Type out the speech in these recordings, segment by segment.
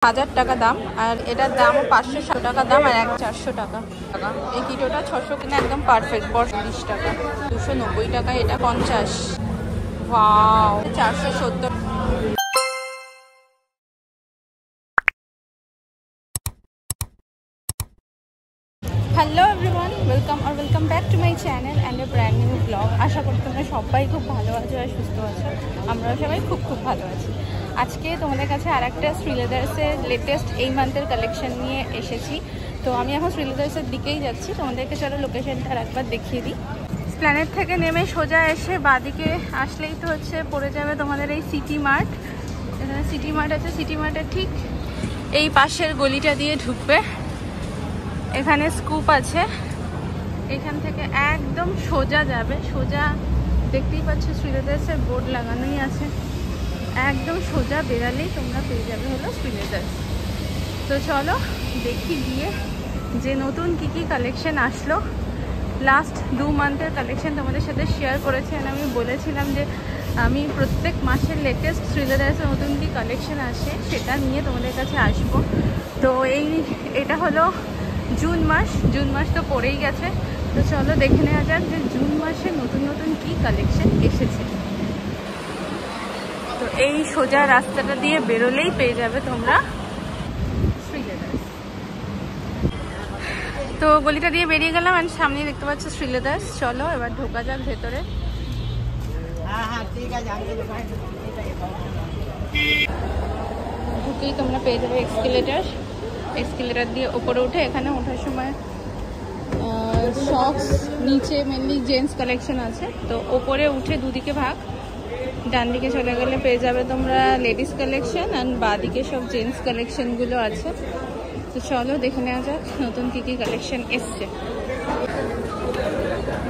1000 টাকা দাম, আর এটার দামও 560 টাকা দাম, আর 400 টাকা। এই কিটোটা 600 কিনা একদম পারফেক্ট। 30 টাকা, 290 টাকা, এটা 50। Wow, 470। Hello everyone, welcome back to my channel and a brand new blog. আশা করি তোমরা সবাই খুব ভালো আছো আর সুস্থ আছো। আমরাও সবাই খুব ভালো আছি। আজকে তোমাদের কাছে আর একটা শ্রীলেদার্সের লেটেস্ট এই মান্থের কালেকশন নিয়ে এসেছি। তো আমি এখন শ্রীলেদার্সের দিকেই যাচ্ছি। তোমাদেরকে চলো লোকেশনটা আর একবার দেখিয়ে দিই। প্ল্যানেট থেকে নেমে সোজা এসে বাঁদিকে আসলেই তো হচ্ছে পড়ে যাবে তোমাদের এই সিটি মার্ট। এখানে সিটি মার্ট আছে। সিটি মার্টের ঠিক এই পাশের গলিটা দিয়ে ঢুকবে। এখানে স্কুপ আছে, এখান থেকে একদম সোজা যাবে। সোজা দেখতেই পাচ্ছ শ্রীলেদার্সের বোর্ড লাগানোই আছে। একদম সোজা বেরালেই তোমরা পেয়ে যাবে হলো শ্রীলেদার্স। তো চলো দেখি গিয়ে যে নতুন কি কালেকশন আসলো। লাস্ট 2 মান্থের কালেকশন তোমাদের সাথে শেয়ার করেছি, আর আমি বলেছিলাম যে আমি প্রত্যেক মাসের লেটেস্ট শ্রীলেদার্সের নতুন কি কালেকশন আসে সেটা নিয়ে তোমাদের কাছে আসবো। তো এটা হলো জুন মাস তো পড়েই গেছে। তো চলো দেখে নেওয়া যাক যে জুন মাসে নতুন কি কালেকশন এসেছে। তো এই সোজা রাস্তাটা দিয়ে বেরোলেই পেয়ে যাবে তোমরা শ্রীলেদার্স। তো গলিটা দিয়ে বেরিয়ে গেলাম, আর সামনেই দেখতে পাচ্ছ শ্রীলেদার্স। চলো এবার ঢোকা যাক ভেতরে। ঢুকেই তোমরা পেয়ে যাবে এক্সকেলেটার দিয়ে ওপরে উঠে। এখানে ওঠার সময় শক্স, নিচে মেনলি জেন্টস কালেকশন আছে। তো ওপরে উঠে দুদিকে ভাগ, ডান দিকে চলে গেলে পেয়ে যাবে তোমরা লেডিস কালেকশন, আর বাঁ দিকে সব জেন্টস কালেকশনগুলো আছে। তো চলো দেখে নেওয়া যাক নতুন কি কালেকশন এসছে।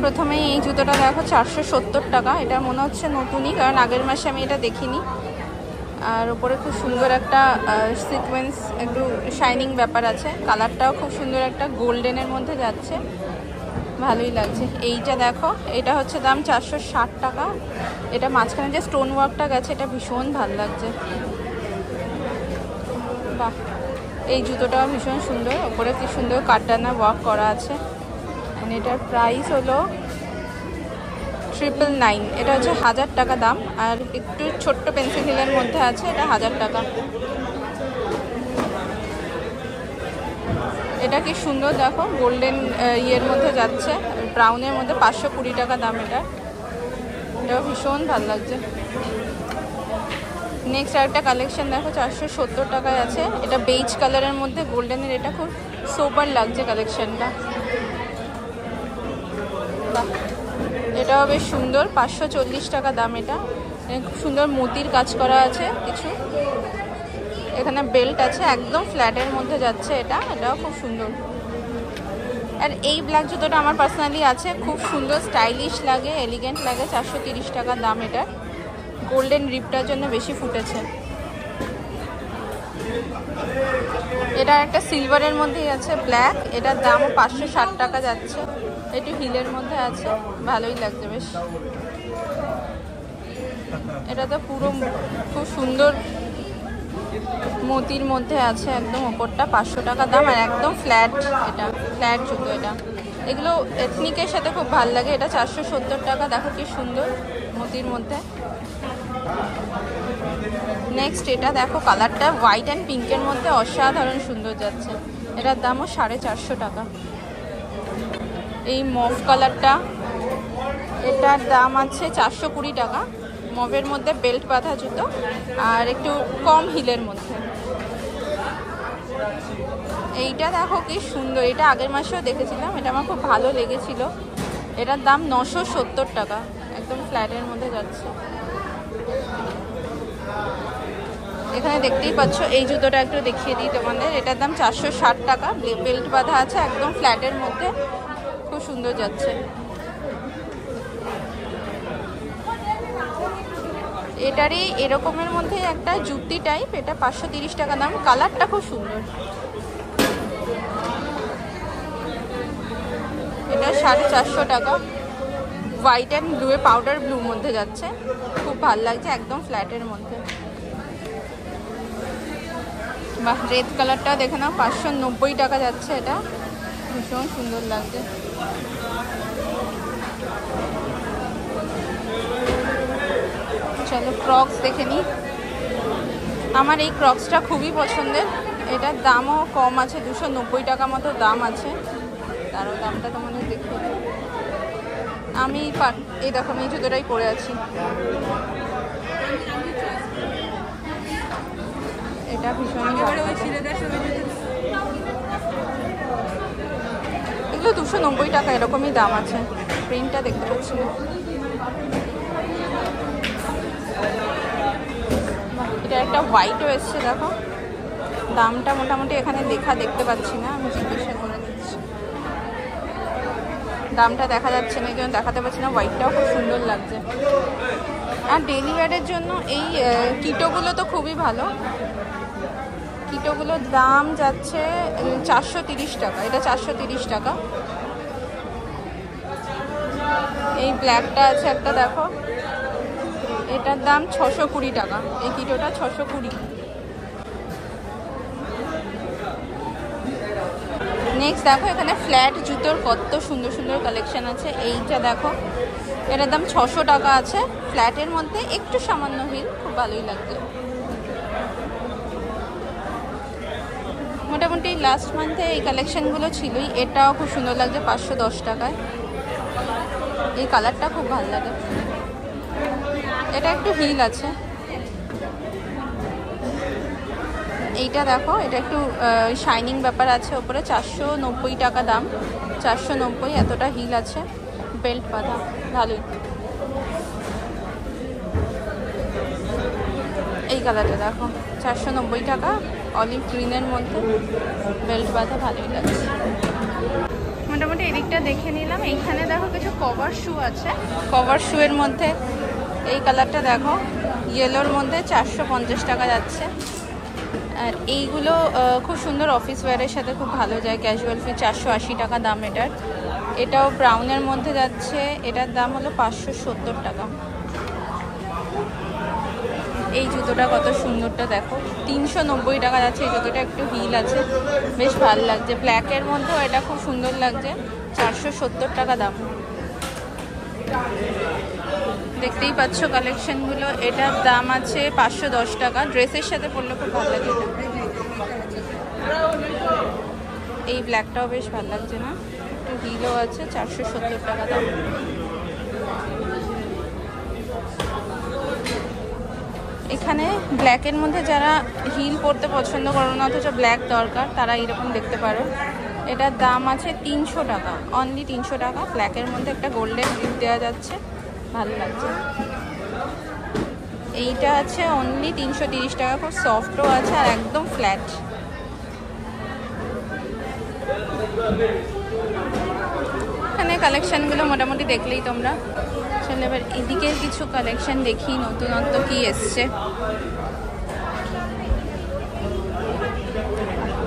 প্রথমেই এই জুতোটা দেখো, 470 টাকা। এটা মনে হচ্ছে নতুনই, কারণ আগের মাসে আমি এটা দেখিনি। আর ওপরে খুব সুন্দর একটা সিকোয়েন্স, একটু শাইনিং ব্যাপার আছে। কালারটাও খুব সুন্দর, একটা গোল্ডেনের মধ্যে যাচ্ছে, ভালোই লাগছে। এইটা দেখো, এটা হচ্ছে দাম 460 টাকা। এটা মাঝখানে যে স্টোন ওয়ার্কটা গেছে এটা ভীষণ ভালো লাগছে। বাহ, এই জুতোটাও ভীষণ সুন্দর। ওপরে কি সুন্দর কাটদানা ওয়ার্ক করা আছে। এটার প্রাইস হলো 999। এটা হচ্ছে 1000 টাকা দাম, আর একটু ছোট্ট পেন্সিল হিলের মধ্যে আছে। এটা 1000 টাকা। এটা কি সুন্দর দেখো, গোল্ডেন ইয়ের মধ্যে যাচ্ছে, ব্রাউনের মধ্যে। 520 টাকা দাম এটাও ভীষণ ভালো লাগছে। নেক্সট আরেকটা কালেকশন দেখো, 470 টাকায় আছে। এটা বেজ কালারের মধ্যে গোল্ডেনের। এটা খুব সোবার লাগছে কালেকশনটা। বাহ, এটাও বেশ সুন্দর। 540 টাকা দাম। এটা খুব সুন্দর মোতির কাজ করা আছে কিছু। এখানে বেল্ট আছে, একদম ফ্ল্যাটের মধ্যে যাচ্ছে। এটাও খুব সুন্দর। আর এই ব্ল্যাক জুতোটা আমার পার্সোনালি আছে, খুব সুন্দর, স্টাইলিশ লাগে, এলিগেন্ট লাগে। 430 টাকা দাম। এটা গোল্ডেন রিপটার জন্য বেশি ফুটেছে। এটা একটা সিলভারের মধ্যেই আছে, ব্ল্যাক। এটার দামও 560 টাকা যাচ্ছে। একটু হিলের মধ্যে আছে, ভালোই লাগছে বেশ। এটা তো পুরো খুব সুন্দর মতির মধ্যে আছে, একদম ওপরটা। 500 টাকা দাম, আর একদম ফ্ল্যাট। এটা ফ্ল্যাট জুতো। এগুলো এথনিকের সাথে খুব ভালো লাগে। এটা 470 টাকা। দেখো কি সুন্দর মতির মধ্যে। নেক্সট এটা দেখো, কালারটা হোয়াইট অ্যান্ড পিঙ্কের মধ্যে অসাধারণ সুন্দর যাচ্ছে। এটার দামও 450 টাকা। এই মভ কালারটা, এটার দাম আছে 420 টাকা। মভের মধ্যে বেল্ট বাঁধা জুতো, আর একটু কম হিলের মধ্যে। এইটা দেখো কি সুন্দর। এটা আগের মাসেও দেখেছিলাম, এটা আমার খুব ভালো লেগেছিল। এটার দাম 970 টাকা। একদম ফ্ল্যাটের মধ্যে যাচ্ছে। এখানে দেখতেই পাচ্ছ, এই জুতোটা একটু দেখিয়ে দিই তোমাদের। এটার দাম 460 টাকা। বেল্ট বাঁধা আছে, একদম ফ্ল্যাটের মধ্যে, খুব সুন্দর যাচ্ছে। এটারই এরকমের মধ্যে একটা জুতি টাইপ, এটা 530 টাকা দাম। কালারটা খুব সুন্দর। এটা 450 টাকা। হোয়াইট অ্যান্ড ব্লু, পাউডার ব্লুর মধ্যে যাচ্ছে, খুব ভালো লাগছে, একদম ফ্ল্যাটের মধ্যে। বাহ, রেড কালারটা দেখে নাও, 590 টাকা যাচ্ছে। এটা ভীষণ সুন্দর লাগছে। চলো ক্রক্স দেখে নিই। আমার এই ক্রক্সটা খুবই পছন্দের। এটার দামও কম আছে, 290 টাকা মতো দাম আছে। তারও দামটা তোমাদের দেখে আমি এই দেখো, আমি এই জুতোটাই পরে আছি। এটা ভীষণ, এগুলো 290 টাকা এরকমই দাম আছে। প্রিন্টটা দেখতে পাচ্ছি না। এটা একটা হোয়াইটও এসছে, দেখো। দামটা মোটামুটি এখানে লেখা দেখতে পাচ্ছি না, আমি জিজ্ঞাসা করে দিচ্ছি। দামটা দেখা যাচ্ছে না, কেন দেখাতে পারছি না। হোয়াইটটাও খুব সুন্দর লাগছে। আর ডেলি ওয়্যারের জন্য এই কিটোগুলো তো খুবই ভালো। কিটোগুলোর দাম যাচ্ছে 430 টাকা। এটা 430 টাকা। এই ব্ল্যাকটা আছে একটা, দেখো। এটার দাম 620 টাকা। এই কিটোটা 620। নেক্সট দেখো, এখানে ফ্ল্যাট জুতোর কত সুন্দর সুন্দর কালেকশন আছে। এইটা দেখো, এটার দাম 600 টাকা আছে। ফ্ল্যাটের মধ্যে একটু সামান্য হিল, খুব ভালোই লাগছে। মোটামুটি লাস্ট মান্থে এই কালেকশনগুলো ছিলই। এটাও খুব সুন্দর লাগছে, 510 টাকায়। এই কালারটা খুব ভালো লাগে। এটা একটু হিল আছে। এইটা দেখো, এটা একটু শাইনিং ব্যাপার আছে ওপরে। 490 টাকা দাম। 490, এতটা হিল আছে, বেল্ট বাঁধা, ভালোই। এই কালারটা দেখো, 490 টাকা, অলিভ গ্রিনের মধ্যে, বেল্ট বাঁধা, ভালোই লাগছে। মোটামুটি এদিকটা দেখে নিলাম। এইখানে দেখো কিছু কভার শু আছে। কভার শুয়ের মধ্যে এই কালারটা দেখো, ইয়েলোর মধ্যে 450 টাকা যাচ্ছে। আর এইগুলো খুব সুন্দর, অফিস ওয়্যারের সাথে খুব ভালো যায়। ক্যাজুয়াল ফিট, 480 টাকা দাম এটার। এটাও ব্রাউনের মধ্যে যাচ্ছে। এটার দাম হলো 570 টাকা। এই জুতোটা কত সুন্দরটা দেখো, 390 টাকা যাচ্ছে। এই জুতোটা একটু হিল আছে, বেশ ভালো লাগছে। ব্ল্যাকের মধ্যেও এটা খুব সুন্দর লাগছে, 470 টাকা দাম। দেখতেই পাচ্ছ কালেকশনগুলো। এটার দাম আছে 510 টাকা। ড্রেসের সাথে পরলে খুব ভালো লাগে। এই ব্ল্যাকটাও বেশ ভালো লাগছে না, একটু হিলও আছে, 470 টাকা দাম। এখানে ব্ল্যাকের মধ্যে যারা হিল পরতে পছন্দ করো না, অথচ ব্ল্যাক দরকার, তারা এরকম দেখতে পারো। এটার দাম আছে 300 টাকা, অনলি 300 টাকা। ব্ল্যাকের মধ্যে একটা গোল্ডেন গ্রিপ দেওয়া যাচ্ছে, ভালো লাগছে। এইটা আছে অনলি 330 টাকা। খুব সফটও আছে আর একদম ফ্ল্যাট। এখানে কালেকশনগুলো মোটামুটি দেখলেই তোমরা। চলো এবার এদিকে কিছু কালেকশন দেখি, নতুনত্ব কি এসছে।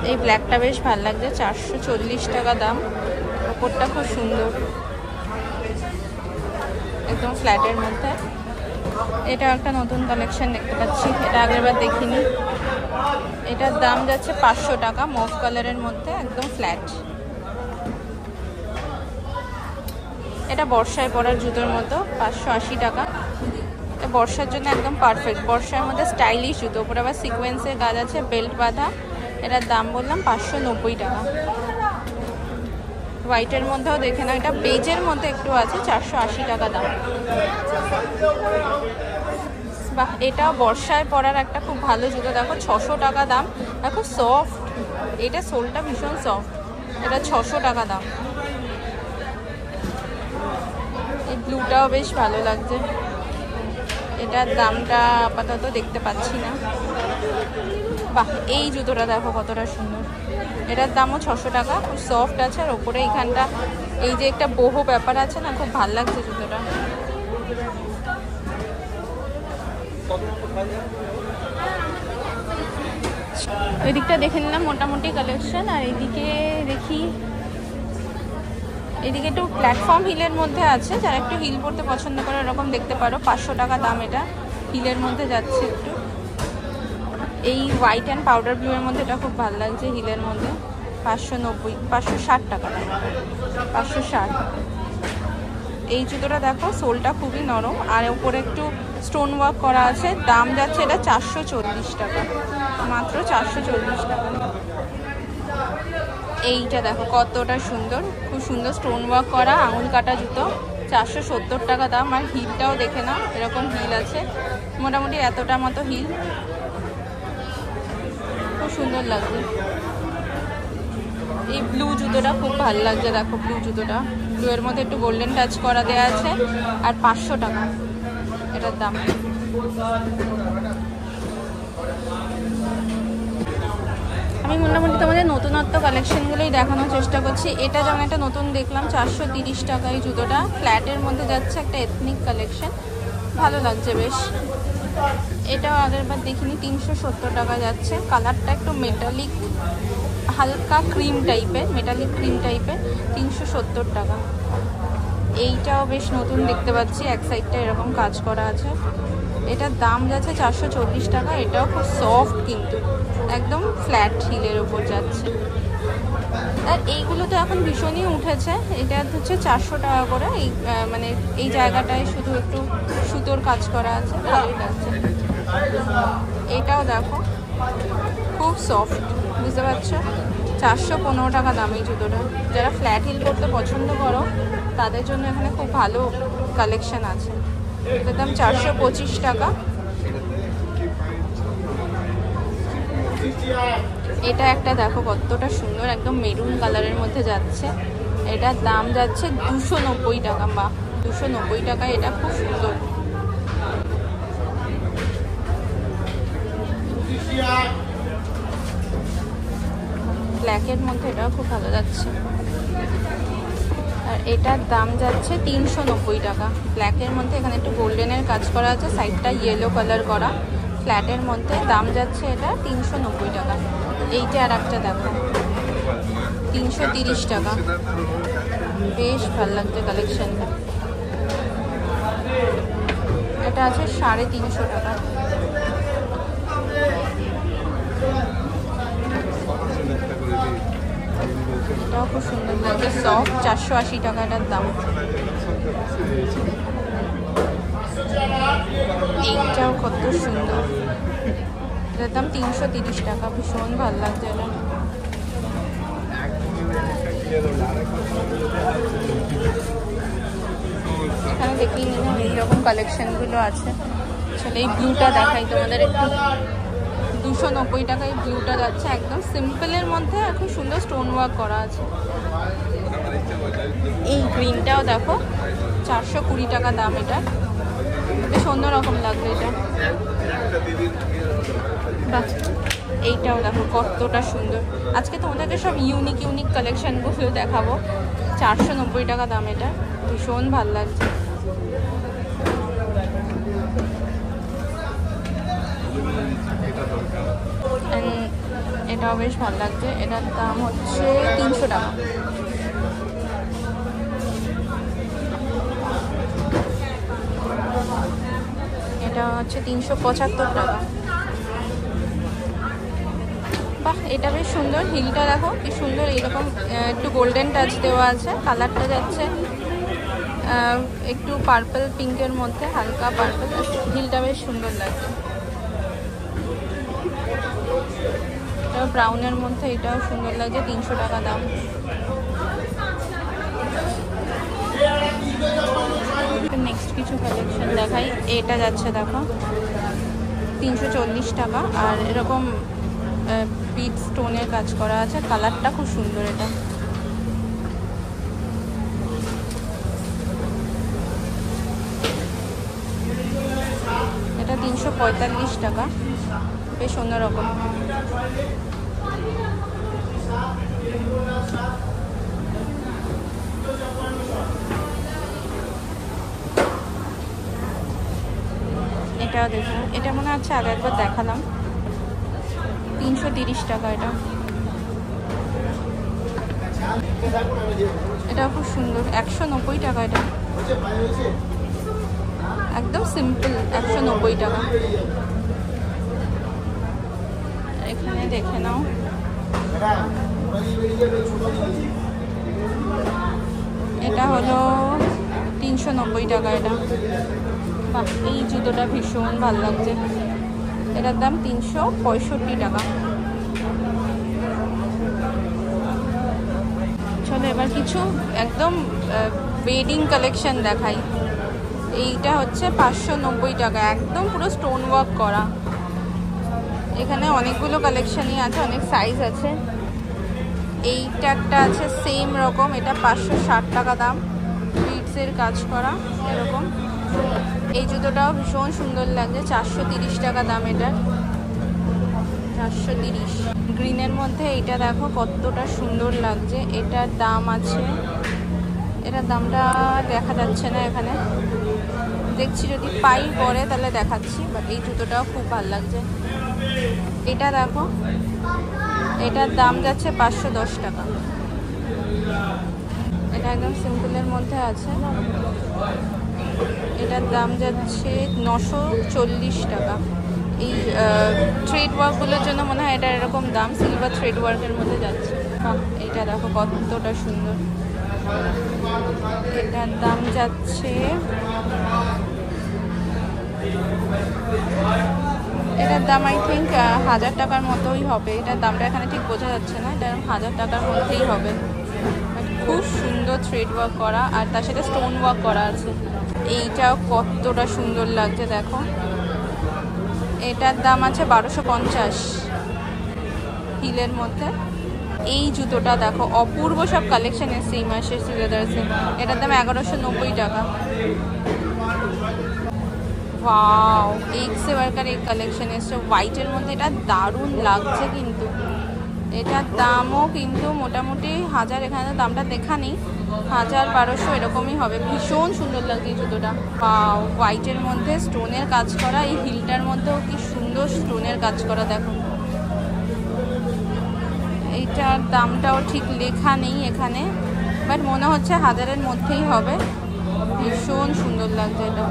এই ব্ল্যাকটা বেশ ভালো লাগছে, 440 টাকা দাম। ওপরটা খুব সুন্দর, একদম ফ্ল্যাটের মধ্যে। এটা একটা নতুন কালেকশন দেখতে পাচ্ছি, এটা আগেরবার দেখিনি। এটার দাম যাচ্ছে 500 টাকা, মুভ কালারের মধ্যে, একদম ফ্ল্যাট। এটা বর্ষায় পরার জুতোর মতো, 580 টাকা। বর্ষার জন্য একদম পারফেক্ট। বর্ষার মধ্যে স্টাইলিশ জুতো, ওপরে আবার সিকোয়েন্সের কাজ আছে, বেল্ট বাঁধা। এটার দাম বললাম 590 টাকা। হোয়াইটের মধ্যেও দেখে না, এটা বেজের মধ্যে একটু আছে, 480 টাকা দাম। বাহ, এটা বর্ষায় পরার একটা খুব ভালো জুতো, দেখো 600 টাকা দাম। দেখো সফট, এটা সোলটা ভীষণ সফট। এটা 600 টাকা দাম। এই ব্লুটাও বেশ ভালো লাগছে। এটার দামটা আপাতত দেখতে পাচ্ছি না। বাহ, এই জুতোটা দেখো কতটা সুন্দর। এটার দামও 600 টাকা, খুব সফট আছে। আর ওপরে এইখানটা এই যে একটা বহু ব্যাপার আছে না, খুব ভালো লাগছে জুতোটা। ওই দিকটা দেখে নিলাম মোটামুটি কালেকশন। আর এইদিকে দেখি, এদিকে একটু প্ল্যাটফর্ম হিলের মধ্যে আছে। যারা একটু হিল পরতে পছন্দ করে এরকম দেখতে পারো, 500 টাকা দাম। এটা হিলের মধ্যে যাচ্ছে একটু। এই হোয়াইট অ্যান্ড পাউডার ব্লু এর মধ্যে এটা খুব ভালো লাগছে, হিলের মধ্যে 590, 560 টাকা, 560। এই জুতোটা দেখো, সোলটা খুবই নরম আর উপরে একটু স্টোন ওয়ার্ক করা আছে। দাম যাচ্ছে এটা 440 টাকা, মাত্র 440 টাকা। এইটা দেখো কতটা সুন্দর, খুব সুন্দর স্টোন ওয়ার্ক করা আঙুল কাটা জুতো, 470 টাকা দাম। আর হিলটাও দেখে নাও, এরকম হিল আছে, মোটামুটি এতটা মতো হিল, খুব সুন্দর লাগছে। এই ব্লু জুতোটা খুব ভালো লাগছে, দেখো ব্লু জুতোটা, ব্লু এর মধ্যে একটু গোল্ডেন টাচ করা দেওয়া আছে আর 500 টাকা এটার দাম। আমি মোটামুটি তোমাদের নতুনত্ব কালেকশনগুলোই দেখানোর চেষ্টা করছি। এটা যেমন একটা নতুন দেখলাম, 430 টাকা এই জুতোটা, ফ্ল্যাটের মধ্যে যাচ্ছে, একটা এথনিক কালেকশন, ভালো লাগছে বেশ। এটাও আগের বার দেখিনি, 370 টাকা যাচ্ছে। কালারটা একটু মেটালিক, হালকা ক্রিম টাইপের, মেটালিক ক্রিম টাইপের, 370 টাকা। এইটাও বেশ নতুন দেখতে পাচ্ছি, এক সাইডটা এরকম কাজ করা আছে, এটার দাম যাচ্ছে 440 টাকা। এটাও খুব সফট, কিন্তু একদম ফ্ল্যাট হিলের ওপর যাচ্ছে। আর এইগুলো তো এখন ভীষণই উঠেছে, এটা হচ্ছে 400 টাকা করে। এই মানে এই জায়গাটায় শুধু একটু সুতোর কাজ করা আছে, ভালোই লাগছে। এটাও দেখো খুব সফট, বুঝতে পারছো, 415 টাকা দাম এই জুতোটা। যারা ফ্ল্যাট হিল পরতে পছন্দ করো তাদের জন্য এখানে খুব ভালো কালেকশন আছে। এটার দাম 425 টাকা। এটা একটা দেখো কতটা সুন্দর, একদম মেরুন কালারের মধ্যে যাচ্ছে, এটার দাম যাচ্ছে 290 টাকা। বা 290 টাকা, এটা খুব সুন্দর। ব্ল্যাকের মধ্যে এটাও খুব ভালো যাচ্ছে, আর এটার দাম যাচ্ছে 390 টাকা। ব্ল্যাকের মধ্যে এখানে একটু গোল্ডেনের কাজ করা আছে, সাইডটা ইয়েলো কালার করা, ফ্ল্যাটের মধ্যে দাম যাচ্ছে এটা 390 টাকা। এইটা আর একটা দেখো 330 টাকা, বেশ ভালো লাগছে কালেকশনটা। এটা আছে 350 টাকা। এটাও খুব সুন্দর লাগছে, সফট, 480 টাকা এটার দাম। এইটাও কত সুন্দর, এটার দাম 330 টাকা, ভীষণ ভালো লাগছে এটা। এখানে দেখেই নিলাম এইরকম কালেকশনগুলো আছে। আসলে এই ব্লুটা দেখাই তোমাদের একটু, 290 টাকা এই ব্লুটা যাচ্ছে, একদম সিম্পলের মধ্যে আর খুব সুন্দর স্টোন ওয়ার্ক করা আছে। এই গ্রিনটাও দেখো 420 টাকা দাম, এটা বেশ অন্যরকম লাগবে এটা। বাহ, এইটাও দেখো কতটা সুন্দর। আজকে তোমাদেরকে সব ইউনিক ইউনিক কালেকশনগুলো দেখাবো, 490 টাকা দাম, এটা ভীষণ ভালো লাগছে। এটাও বেশ ভালো লাগছে, এটার দাম হচ্ছে 300 টাকা। এটা হচ্ছে 375 টাকা। বাহ, এটা বেশ সুন্দর, হিলটা দেখো কি সুন্দর, এইরকম একটু গোল্ডেন টাচ দেওয়া আছে, কালারটা যাচ্ছে একটু পার্পল পিঙ্কের মধ্যে, হালকা পার্পল, হিলটা বেশ সুন্দর লাগছে। এটাও ব্রাউনের মধ্যে, এটাও সুন্দর লাগছে, 300 টাকা দাম। নেক্সট কিছু কালেকশন দেখাই। এটা যাচ্ছে দেখো 340 টাকা, আর এরকম বিট স্টোনের কাজ করা আছে, কালারটা খুব সুন্দর। এটা 345 টাকা, বেশ অন্যরকম। এটাও দেখো, এটা মনে হচ্ছে আগে একবার দেখালাম, 330 টাকা। এটা খুব সুন্দর, 190 টাকা। এটা একদম সিম্পল, 190 টাকা। এখানে দেখে নাও, এটা হলো 390 টাকা। এটা বাহ, এই জুতোটা ভীষণ ভালো লাগছে, এটার দাম 365 টাকা। চলো এবার কিছু একদম ওয়েডিং কালেকশন দেখাই। এইটা হচ্ছে 590 টাকা, একদম পুরো স্টোন ওয়ার্ক করা। এখানে অনেকগুলো কালেকশনই আছে, অনেক সাইজ আছে। এইটা একটা আছে সেম রকম, এটা 560 টাকা দাম, বিটসের কাজ করা এরকম। এই জুতোটাও ভীষণ সুন্দর লাগছে, 430 টাকা দাম এটার, 430। গ্রিনের মধ্যে এইটা দেখো কতটা সুন্দর লাগছে, এটার দাম আছে, এটার দামটা দেখা যাচ্ছে না এখানে, দেখছি যদি পাই পরে তাহলে দেখাচ্ছি। বাট এই জুতোটাও খুব ভালো লাগছে। এটা দেখো, এটার দাম যাচ্ছে 510 টাকা। এটা একদম সিম্পলের মধ্যে আছে, এটার দাম যাচ্ছে 940 টাকা। এই থ্রেড ওয়ার্কগুলোর জন্য মনে হয় এটা এরকম দাম, সিলভার থ্রেড ওয়ার্কের মধ্যে যাচ্ছে। এইটা দেখো কতটা সুন্দর, এটার দাম যাচ্ছে, এটার দাম আই থিঙ্ক 1000 টাকার মতোই হবে। এটার দামটা এখানে ঠিক বোঝা যাচ্ছে না, এটা 1000 টাকার মধ্যেই হবে। খুব সুন্দর থ্রেড ওয়ার্ক করা, আর তার সাথে স্টোন ওয়ার্ক করা আছে। এইটাও কতটা সুন্দর লাগছে দেখো, এটার দাম আছে 1250 হিলের মধ্যে। এই জুতোটা দেখো, অপূর্ব সব কালেকশন এসছে এই মাসের শ্রীলেদার্সে, এটার দাম 1190 টাকা। ওয়াও, এক্স ওয়ার্কার এই কালেকশন এসছে হোয়াইটের মধ্যে, এটা দারুণ লাগছে কিন্তু। এটার দামও কিন্তু মোটামুটি 1000, এখানে দামটা দেখা নেই, 1000-1200 এরকমই হবে। ভীষণ সুন্দর লাগছে এই জুতোটা। ওয়াও, হোয়াইটের মধ্যে স্টোনের কাজ করা, এই হিলটার মধ্যেও কি সুন্দর স্টোনের কাজ করা দেখো। এইটার দামটাও ঠিক লেখা নেই এখানে, বাট মনে হচ্ছে 1000-এর মধ্যেই হবে। ভীষণ সুন্দর লাগছে এটা।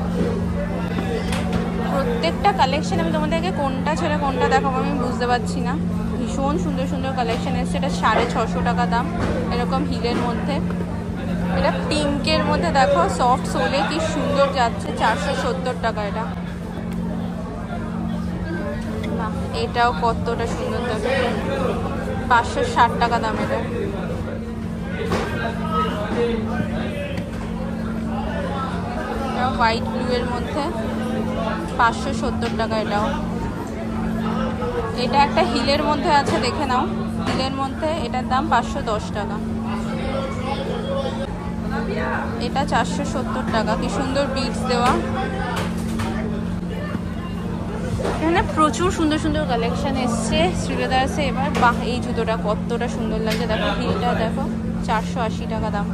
প্রত্যেকটা কালেকশন আমি তোমাদেরকে কোনটা ছেড়ে কোনটা দেখাবো আমি বুঝতে পারছি না। ভীষণ সুন্দর সুন্দর কালেকশন এসছে। এটা 650 টাকা দাম, এরকম হিলের মধ্যে। এটা পিঙ্কের মধ্যে দেখো, সফট সোলে কি সুন্দর যাচ্ছে, 470 টাকা এটা। না, এটাও কতটা সুন্দর দেখো, 560 টাকা দাম এটা। হোয়াইট ব্লু এর মধ্যে 570 টাকা এটাও। এটা একটা হিলের মধ্যে আছে, দেখে নাও, হিলের মধ্যে এটার দাম 510 টাকা। এটা 470 টাকা, কি সুন্দর বিটস দেওয়া। এখানে প্রচুর সুন্দর সুন্দর কালেকশন এসছে শ্রীলেদার্সে এবার। বাহ, এই জুতোটা কতটা সুন্দর লাগছে দেখো, হিলটা দেখো, 480 টাকা দাম।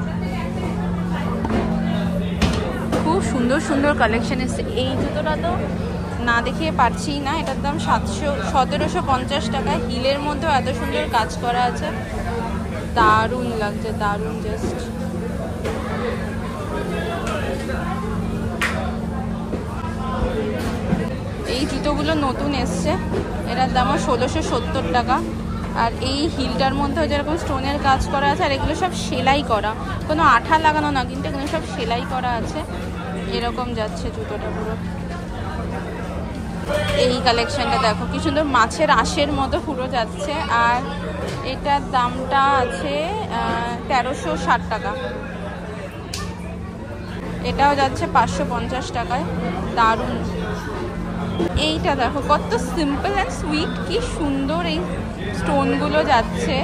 খুব সুন্দর সুন্দর কালেকশন এসছে। এই জুতোটা তো না দেখিয়ে পারছি না, এটার দাম 1750 টাকা। হিলের মধ্যেও এত সুন্দর কাজ করা আছে, দারুণ লাগছে, দারুণ জাস্ট। এই জুতোগুলো নতুন এসছে, এটার দামও 1670 টাকা। আর এই হিলটার মধ্যেও যেরকম স্টোনের কাজ করা আছে, আর এগুলো সব সেলাই করা, কোনো আঠা লাগানো না কিন্তু, এগুলো সব সেলাই করা আছে। এরকম যাচ্ছে জুতোটা পুরো। এই কালেকশনটা দেখো কি সুন্দর, মাছের আঁশের মতো পুরো যাচ্ছে। আর এটার দামটা আছে 1360 টাকা। এটাও যাচ্ছে 550 টাকায়, দারুণ। এইটা দেখো কত সিম্পল অ্যান্ড সুইট, কি সুন্দর এই স্টোনগুলো যাচ্ছে।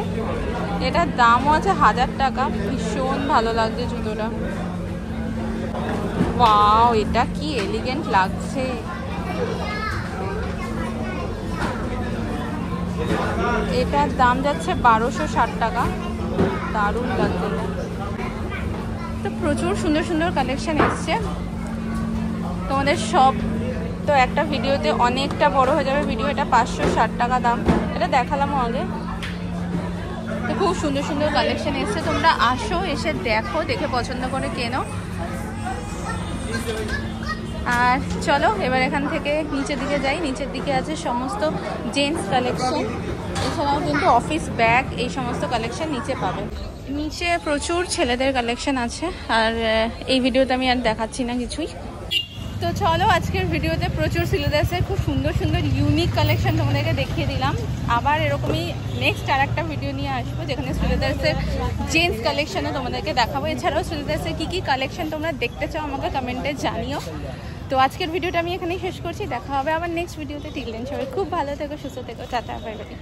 এটার দামও আছে 1000 টাকা। ভীষণ ভালো লাগছে জুতোটা। ওয়াও, এটা কি এলিগেন্ট লাগছে। এটার দাম যাচ্ছে 1260 টাকা, দারুণ লাগছে এটা। তো প্রচুর সুন্দর সুন্দর কালেকশন এসছে, তোমাদের সব তো একটা ভিডিওতে অনেকটা বড় হয়ে যাবে ভিডিও। এটা 560 টাকা দাম, এটা দেখালামও আগে। তো খুব সুন্দর সুন্দর কালেকশন এসছে, তোমরা আসো, এসে দেখো, দেখে পছন্দ করে কেনো। আর চলো এবার এখান থেকে নিচের দিকে যাই। নিচের দিকে আছে সমস্ত জেন্টস কালেকশন। এছাড়াও কিন্তু অফিস ব্যাগ এই সমস্ত কালেকশন নিচে পাবে। নিচে প্রচুর ছেলেদের কালেকশন আছে, আর এই ভিডিওতে আমি আর দেখাচ্ছি না কিছুই। তো চলো, আজকের ভিডিওতে প্রচুর সিলেদাসের খুব সুন্দর সুন্দর ইউনিক কালেকশন তোমাদেরকে দেখিয়ে দিলাম। আবার এরকমই নেক্সট আর একটা ভিডিও নিয়ে আসবো, যেখানে সিলেদাসের জেন্টস কালেকশনও তোমাদেরকে দেখাবো। এছাড়াও সিলেদাসের কী কী কালেকশন তোমরা দেখতে চাও আমাকে কমেন্টে জানিও। তো আজকের ভিডিওটা আমি এখানেই শেষ করছি, দেখা হবে আবার নেক্সট ভিডিওতে। টিল দেন সবাই খুব ভালো থেকো, সুস্থ থেকো, টাটা, বাই বাই।